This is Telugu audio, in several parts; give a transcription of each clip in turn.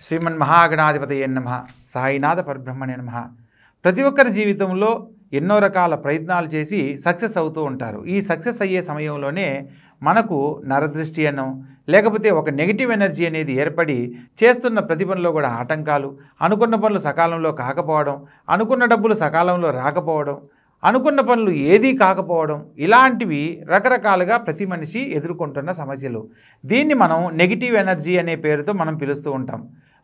శ్రీమన్మహాగణాధిపతయే నమః. సాయినాథ పరబ్రహ్మణే నమః. ప్రతి ఒక్కరి జీవితంలో ఎన్నో రకాల ప్రయత్నాలు చేసి సక్సెస్ అవుతూ ఉంటారు. ఈ సక్సెస్ అయ్యే సమయంలోనే మనకు నరదృష్టి అనో లేకపోతే ఒక నెగిటివ్ ఎనర్జీ అనేది ఏర్పడి చేస్తున్న ప్రతి పనిలో కూడా ఆటంకాలు, అనుకున్న పనులు సకాలంలో కాకపోవడం, అనుకున్న డబ్బులు సకాలంలో రాకపోవడం, అనుకున్న పనులు ఏదీ కాకపోవడం, ఇలాంటివి రకరకాలుగా ప్రతి మనిషి ఎదుర్కొంటున్న సమస్యలు. దీన్ని మనం నెగిటివ్ ఎనర్జీ అనే పేరుతో మనం పిలుస్తూ ఉంటాం.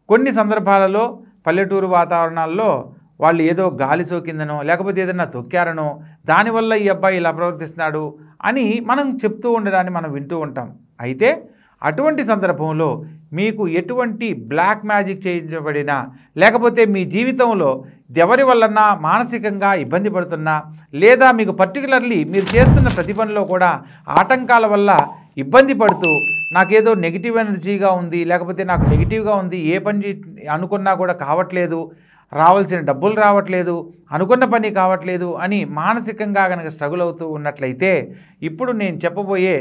కొన్ని సందర్భాలలో పల్లెటూరు వాతావరణాల్లో వాళ్ళు ఏదో గాలి సోకిందనో లేకపోతే ఏదైనా తొక్కారనో దానివల్ల ఈ అబ్బాయి ఇలా ప్రవర్తిస్తున్నాడు అని మనం చెప్తూ ఉండడాన్ని మనం వింటూ ఉంటాం. అయితే అటువంటి సందర్భంలో మీకు ఎటువంటి బ్లాక్ మ్యాజిక్ చేయించబడినా లేకపోతే మీ జీవితంలో ఎవరి వలన మానసికంగా ఇబ్బంది పడుతున్నా లేదా మీకు పర్టికులర్లీ మీరు చేస్తున్న ప్రతి పనిలో కూడా ఆటంకాల వల్ల ఇబ్బంది పడుతూ నాకేదో నెగిటివ్ ఎనర్జీగా ఉంది లేకపోతే నాకు నెగిటివ్గా ఉంది, ఏ పని అనుకున్నా కూడా కావట్లేదు, రావాల్సిన డబ్బులు రావట్లేదు, అనుకున్న పని కావట్లేదు అని మానసికంగా కనుక స్ట్రగుల్ అవుతూ ఉన్నట్లయితే ఇప్పుడు నేను చెప్పబోయే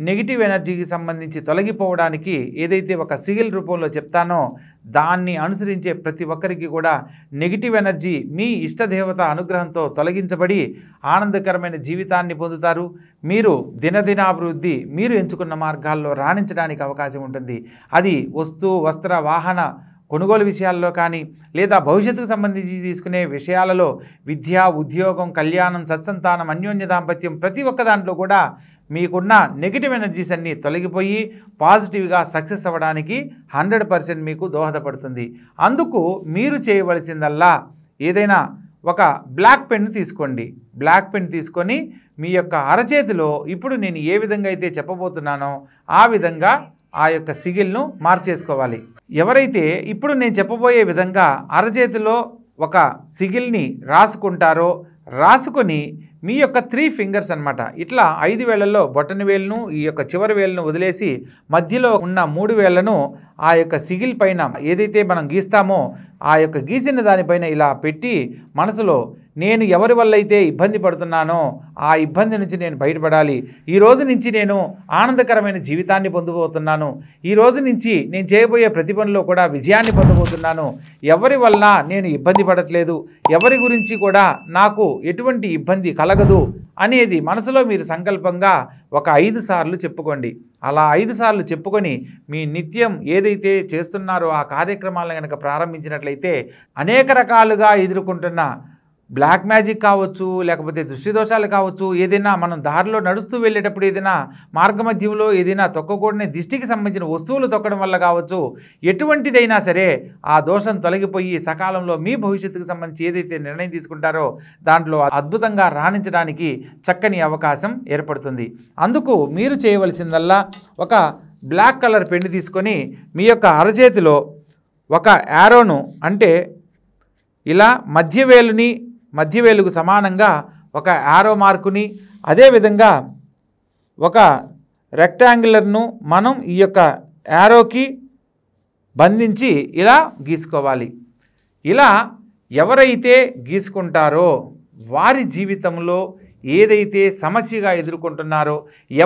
నెగిటివ్ ఎనర్జీకి సంబంధించి తొలగిపోవడానికి ఏదైతే ఒక సిగిల్ రూపంలో చెప్తానో దాన్ని అనుసరించే ప్రతి ఒక్కరికి కూడా నెగిటివ్ ఎనర్జీ మీ ఇష్టదేవత అనుగ్రహంతో తొలగించబడి ఆనందకరమైన జీవితాన్ని పొందుతారు. మీరు దినదినాభివృద్ధి మీరు ఎంచుకున్న మార్గాల్లో రాణించడానికి అవకాశం ఉంటుంది. అది వస్తు, వస్త్ర, వాహన కొనుగోలు విషయాల్లో కానీ లేదా భవిష్యత్తుకు సంబంధించి తీసుకునే విషయాలలో విద్య, ఉద్యోగం, కళ్యాణం, సత్సంతానం, అన్యోన్య దాంపత్యం ప్రతి ఒక్క దాంట్లో కూడా మీకున్న నెగిటివ్ ఎనర్జీస్ అన్నీ తొలగిపోయి పాజిటివ్గా సక్సెస్ అవ్వడానికి 100% మీకు దోహదపడుతుంది. అందుకు మీరు చేయవలసిందల్లా ఏదైనా ఒక బ్లాక్ పెన్ తీసుకోండి. బ్లాక్ పెన్ తీసుకొని మీ యొక్క అరచేతిలో ఇప్పుడు నేను ఏ విధంగా అయితే చెప్పబోతున్నానో ఆ విధంగా ఆ యొక్క సిగిల్ను మార్చేసుకోవాలి. ఎవరైతే ఇప్పుడు నేను చెప్పబోయే విధంగా అరచేతిలో ఒక సిగిల్ని రాసుకుంటారో రాసుకొని మీ యొక్క 3 ఫింగర్స్ అన్నమాట ఇట్లా 5 వేళ్లలో బొటన వేలును ఈ యొక్క చివరి వేలును వదిలేసి మధ్యలో ఉన్న 3 వేళ్లను ఆ యొక్క సిగిల్ పైన ఏదైతే మనం గీస్తామో ఆ యొక్క గీసిన దానిపైన ఇలా పెట్టి మనసులో నేను ఎవరి వల్ల అయితే ఇబ్బంది పడుతున్నానో ఆ ఇబ్బంది నుంచి నేను బయటపడాలి, ఈ రోజు నుంచి నేను ఆనందకరమైన జీవితాన్ని పొందబోతున్నాను, ఈ రోజు నుంచి నేను చేయబోయే ప్రతి పనిలో కూడా విజయాన్ని పొందబోతున్నాను, ఎవరి వల్ల నేను ఇబ్బంది పడట్లేదు, ఎవరి గురించి కూడా నాకు ఎటువంటి ఇబ్బంది కలగదు అనేది మనసులో మీరు సంకల్పంగా ఒక 5 సార్లు చెప్పుకోండి. అలా 5 సార్లు చెప్పుకొని మీ నిత్యం ఏదైతే చేస్తున్నారో ఆ కార్యక్రమాలను కనుక ప్రారంభించినట్లయితే అనేక రకాలుగా ఎదుర్కొంటున్న బ్లాక్ మ్యాజిక్ కావచ్చు లేకపోతే దృష్టి దోషాలు కావచ్చు, ఏదైనా మనం దారిలో నడుస్తూ వెళ్ళేటప్పుడు ఏదైనా మార్గమధ్యంలో ఏదైనా తొక్కకూడని దిష్టికి సంబంధించిన వస్తువులు తొక్కడం వల్ల కావచ్చు, ఎటువంటిదైనా సరే ఆ దోషం తొలగిపోయి సకాలంలో మీ భవిష్యత్తుకు సంబంధించి ఏదైతే నిర్ణయం తీసుకుంటారో దాంట్లో అద్భుతంగా రాణించడానికి చక్కని అవకాశం ఏర్పడుతుంది. అందుకు మీరు చేయవలసిందల్లా ఒక బ్లాక్ కలర్ పెన్ తీసుకొని మీ యొక్క అరచేతిలో ఒక యారోను అంటే ఇలా మధ్యవేలుకు సమానంగా ఒక యారో మార్కుని అదేవిధంగా ఒక రెక్టాంగులర్ను మనం ఈ యొక్క యారోకి బంధించి ఇలా గీసుకోవాలి. ఇలా ఎవరైతే గీసుకుంటారో వారి జీవితంలో ఏదైతే సమస్యగా ఎదుర్కొంటున్నారో,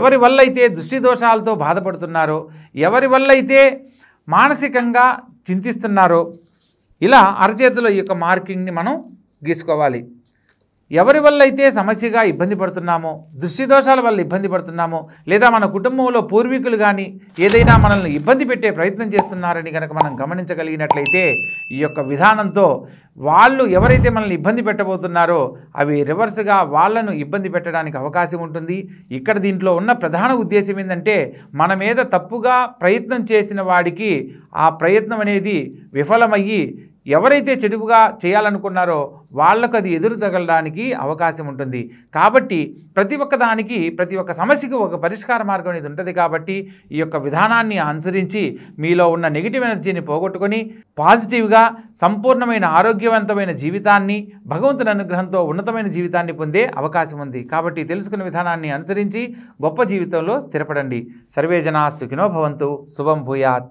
ఎవరి వల్ల అయితే దృష్టి దోషాలతో బాధపడుతున్నారో, ఎవరి వల్ల అయితే మానసికంగా చింతిస్తున్నారో ఇలా అరచేతిలో ఈ యొక్క మార్కింగ్ని మనం గీసుకోవాలి. ఎవరి వల్ల అయితే సమస్యగా ఇబ్బంది పడుతున్నామో, దృష్టి దోషాల వల్ల ఇబ్బంది పడుతున్నామో లేదా మన కుటుంబంలో పూర్వీకులు కానీ ఏదైనా మనల్ని ఇబ్బంది పెట్టే ప్రయత్నం చేస్తున్నారని కనుక మనం గమనించగలిగినట్లయితే ఈ యొక్క విధానంతో వాళ్ళు ఎవరైతే మనల్ని ఇబ్బంది పెట్టబోతున్నారో అవి రివర్స్గా వాళ్ళను ఇబ్బంది పెట్టడానికి అవకాశం ఉంటుంది. ఇక్కడ దీంట్లో ఉన్న ప్రధాన ఉద్దేశం ఏంటంటే మన మీద తప్పుగా ప్రయత్నం చేసిన వాడికి ఆ ప్రయత్నం అనేది విఫలమయ్యి ఎవరైతే చెడుగా చేయాలనుకున్నారో వాళ్ళకు అది ఎదురు తగలడానికి అవకాశం ఉంటుంది. కాబట్టి ప్రతి ఒక్క దానికి ప్రతి ఒక్క సమస్యకు ఒక పరిష్కార మార్గం అనేది ఉంటుంది. కాబట్టి ఈ యొక్క విధానాన్ని అనుసరించి మీలో ఉన్న నెగిటివ్ ఎనర్జీని పోగొట్టుకొని పాజిటివ్గా సంపూర్ణమైన ఆరోగ్యవంతమైన జీవితాన్ని భగవంతుని అనుగ్రహంతో ఉన్నతమైన జీవితాన్ని పొందే అవకాశం ఉంది. కాబట్టి తెలుసుకున్న విధానాన్ని అనుసరించి గొప్ప జీవితంలో స్థిరపడండి. సర్వే జనా సుఖినో భవంతు. శుభం భూయాత్.